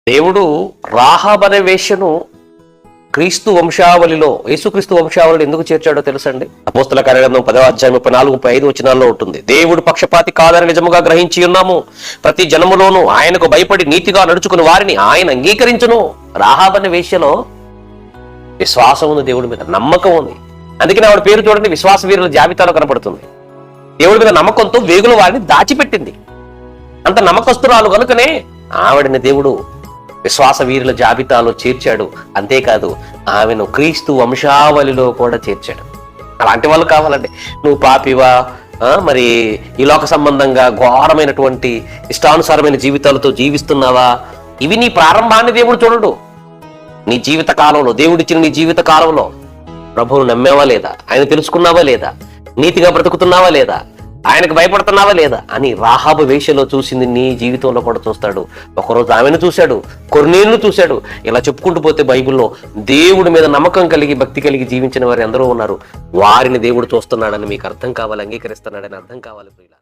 దేవుడు రాహాబ్ అనే వేశ్యను క్రీస్తు వంశావళిలో, యేసుక్రీస్తు వంశావళిలో ఎందుకు చేర్చాడో తెలుసండి. అపోస్తల కార్యగ్రంథం 10వ అధ్యాయం 34-35 వచనాల్లో ఉంటుంది. దేవుడు పక్షపాతి కాదని నిజముగా గ్రహించి ఉన్నాము. ప్రతి జనములోనూ ఆయనకు భయపడి నీతిగా నడుచుకుని వారిని ఆయన అంగీకరించును. రాహాబ్ అనే వేశ్యలో విశ్వాసం ఉంది, దేవుడి మీద నమ్మకం ఉంది. అందుకని ఆవిడ పేరు చూడండి, విశ్వాస వీరుల జాబితాలో కనపడుతుంది. దేవుడి మీద నమ్మకంతో వేగుల వారిని దాచిపెట్టింది. అంత నమ్మకస్తురాలు కనుకనే ఆవిడని దేవుడు విశ్వాస వీరుల జాబితాలో చేర్చాడు. అంతేకాదు, ఆమెను క్రీస్తు వంశావళిలో కూడా చేర్చాడు. అలాంటి వాళ్ళు కావాలండి. నువ్వు పాపివా, మరి ఈ లోక సంబంధంగా ఘోరమైనటువంటి ఇష్టానుసారమైన జీవితాలతో జీవిస్తున్నావా, ఇవి నీ ప్రారంభాన్ని దేవుడు చూడడు. నీ జీవిత కాలంలో, దేవుడిచ్చిన నీ జీవిత కాలంలో ప్రభువును నమ్మేవా లేదా, ఆయన తెలుసుకున్నావా లేదా, నీతిగా బ్రతుకుతున్నావా లేదా, ఆయనకు భయపడుతున్నావా లేదా అని రాహాబు వేశ్యలో చూసింది నీ జీవితంలో కూడా చూస్తాడు. ఒకరోజు ఆమెను చూశాడు, కొర్నేలును చూశాడు. ఇలా చెప్పుకుంటూ పోతే బైబిల్లో దేవుడి మీద నమ్మకం కలిగి, భక్తి కలిగి జీవించిన వారు ఎందరో ఉన్నారు. వారిని దేవుడు చూస్తున్నాడని మీకు అర్థం కావాలి, అంగీకరిస్తున్నాడని అర్థం కావాలి.